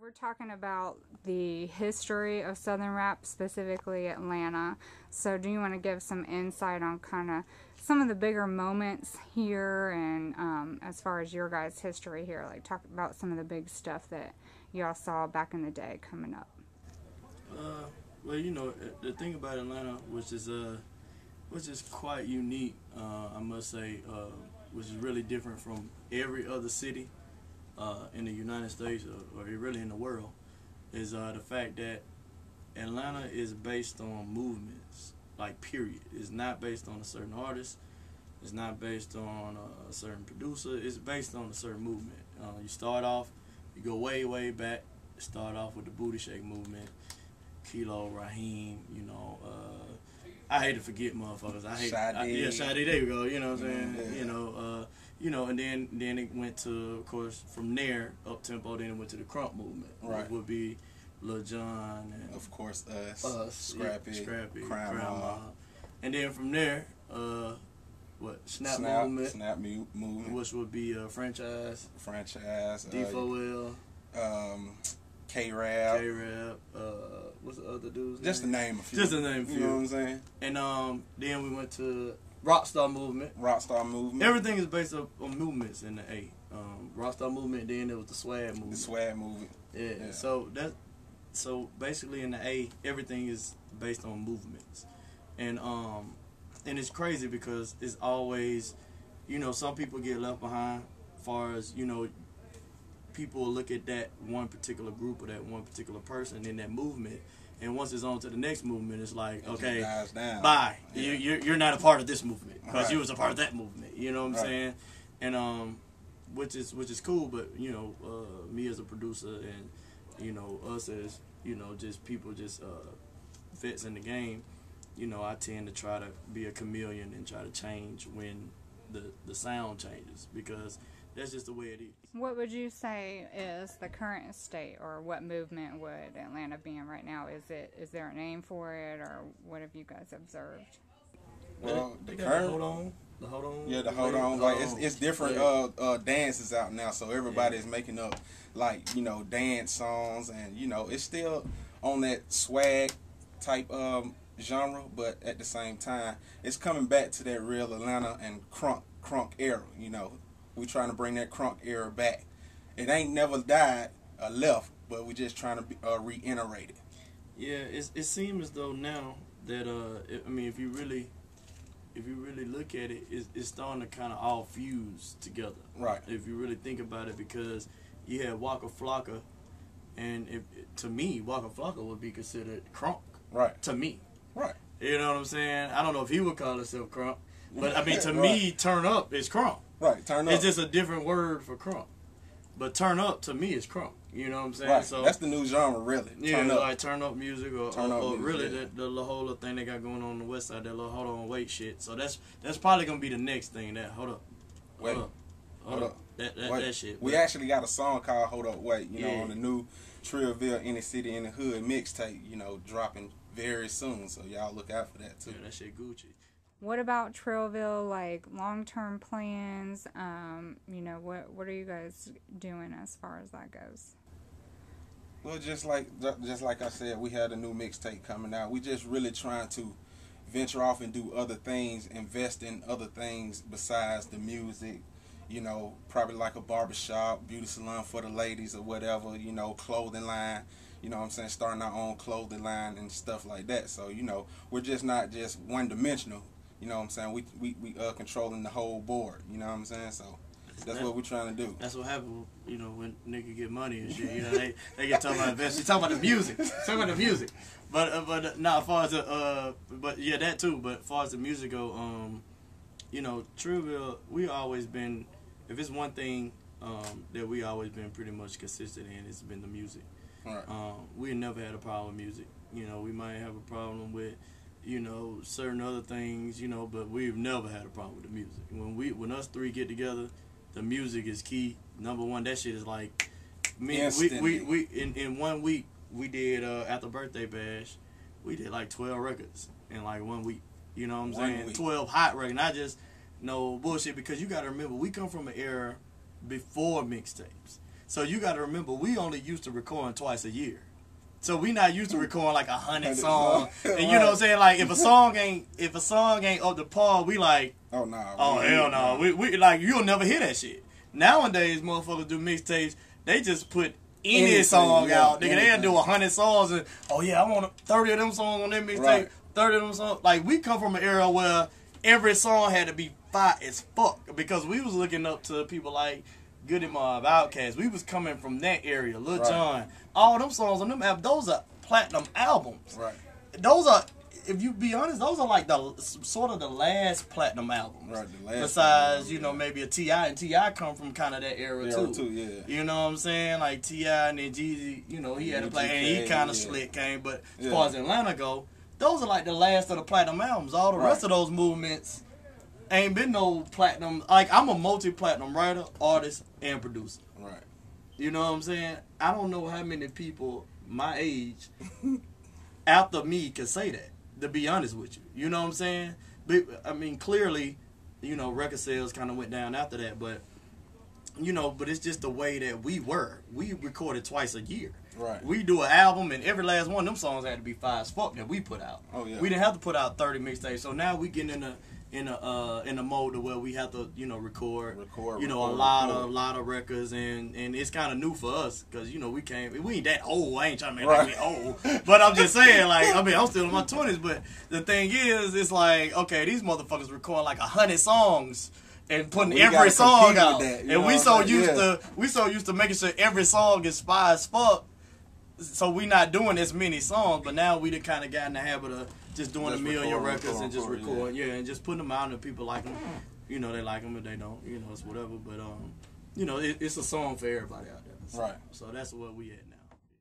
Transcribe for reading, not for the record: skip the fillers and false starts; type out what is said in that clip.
We're talking about the history of Southern rap, specifically Atlanta. So do you want to give some insight on kind of some of the bigger moments here and as far as your guys' history here? Like talk about some of the big stuff that y'all saw back in the day coming up. Well, you know, the thing about Atlanta, which is quite unique, I must say, which is really different from every other city in the United States or really in the world, is the fact that Atlanta is based on movements, like period. It's not based on a certain artist. It's not based on a certain producer. It's based on a certain movement. You start off, you go way, way back. Start off with the Booty Shake movement, Kilo, Raheem, you know, I hate to forget motherfuckers. Sade. Sade, there you go, you know what I'm saying? Yeah. You know, and then it went to, of course, from there, up tempo, then it went to the crunk movement. Right. Which would be Lil Jon and of course us Scrappy, Crime Mob. And then from there, Snap movement. Snap movement. Which would be Franchise. D4L. K-Rap. What's the other dude's name? Just to name a few. Just to name a few. You know what I'm saying? And then we went to Rockstar Movement. Rockstar Movement. Everything is based on movements in the A. Rockstar Movement, then there was the Swag Movement. The Swag Movement. Yeah. So basically in the A, everything is based on movements. And it's crazy because it's always, you know, some people get left behind as far as, you know, people look at that one particular group or that one particular person in that movement, and once it's on to the next movement, it's like, okay, bye. Yeah. You're not a part of this movement because you was a part of that movement. You know what I'm saying? And which is cool, but you know, me as a producer and you know us as you know just people just vets in the game, you know, I tend to try to be a chameleon and try to change when the sound changes because that's just the way it is. What would you say is the current state, or what movement would Atlanta be in right now? Is there a name for it, or what have you guys observed? Well, the hold on. Yeah, the hold on. Like it's different dances out now, so everybody's making up like, you know, dance songs, and you know, it's still on that swag type genre, but at the same time, it's coming back to that real Atlanta and crunk era, you know. We trying to bring that crunk era back. It ain't never died or left, but we just trying to reiterate it. Yeah, it seems as though now that I mean, if you really look at it, it's starting to kind of all fuse together. Right. If you really think about it, because you had Waka Flocka, and to me, Waka Flocka would be considered crunk. Right. To me. Right. You know what I'm saying? I don't know if he would call himself crunk, but I mean, to me, turn up is crunk. Right, turn up. It's just a different word for crunk. But turn up to me is crunk. You know what I'm saying? Right. So that's the new genre, really. Yeah, like turn up music or music, really the whole little thing they got going on the west side, that little hold on wait shit. So that's probably gonna be the next thing. That hold up. That shit. We actually got a song called Hold Up Wait, you know, on the new Trillville In the City in the Hood mixtape, you know, dropping very soon. So y'all look out for that too. Yeah, that shit Gucci. What about Trillville, like long-term plans? You know, what are you guys doing as far as that goes? Well, just like I said, we had a new mixtape coming out. We just really trying to venture off and do other things, invest in other things besides the music. You know, probably like a barbershop, beauty salon for the ladies or whatever. You know, clothing line. You know what I'm saying? Starting our own clothing line and stuff like that. So, you know, we're just not just one-dimensional. You know what I'm saying? We controlling the whole board. You know what I'm saying? So that's what we're trying to do. That's what happens, you know, when niggas get money and shit. You know, they get talking about investment. Talking about the music. Talking about the music. But now as far as but yeah, that too. But as far as the music go, you know, Trillville, we always been. If it's one thing that we always been pretty much consistent in, it's been the music. Right. We never had a problem with music. You know, we might have a problem with, you know, certain other things, you know, but we've never had a problem with the music. When us three get together, the music is key. Number one, that shit is like, we in 1 week we did after birthday bash, we did like 12 records in like 1 week. You know what I'm saying? 12 hot records, not just no bullshit. Because you got to remember, we come from an era before mixtapes. So you got to remember, we only used to recording twice a year. So we not used to recording like 100 songs. And you know what I'm saying? Like if a song ain't up to par, we like, oh nah, oh hell no. We like, you'll never hear that shit. Nowadays, motherfuckers do mixtapes. They just put any song out. Nigga, they'll do 100 songs and, oh yeah, I want 30 of them songs on that mixtape. Right. 30 of them songs. Like we come from an era where every song had to be fire as fuck because we was looking up to people like Goody Mob, Outkast. We was coming from that area. Lil Jon. All them songs on them albums, those are platinum albums. Right. Those are, if you be honest, those are like the sort of the last platinum albums. Right. The last. Besides, you know, maybe a T.I. and T.I. come from kind of that era too. Yeah. You know what I'm saying? Like T.I. and then Jeezy, you know, he had to play and he kind of slick came. But as far as Atlanta go, those are like the last of the platinum albums. All the rest of those movements ain't been no platinum. Like, I'm a multi-platinum writer, artist, and producer. Right. You know what I'm saying? I don't know how many people my age after me can say that, to be honest with you. You know what I'm saying? But, I mean, clearly, you know, record sales kind of went down after that. But, you know, but it's just the way that we were. We recorded twice a year. Right. We do an album, and every last one of them songs had to be fire as fuck that we put out. Oh, yeah. We didn't have to put out 30 mixtapes. So now we getting in a mode to where we have to, you know, record you know, a lot of records, and it's kind of new for us because, you know, we ain't that old. I ain't trying to make like we old, but I'm just saying, like, I mean, I'm still in my 20s, but the thing is, it's like, okay, these motherfuckers record like 100 songs and putting every song out, that, and we so used to making sure every song is fire as fuck. So we not doing as many songs, but now we done kind of got in the habit of just doing a million records and just recording, and just putting them out, and people like them. You know, they like them, but they don't. You know, it's whatever. But you know, it's a song for everybody out there. So, right. So that's where we at now.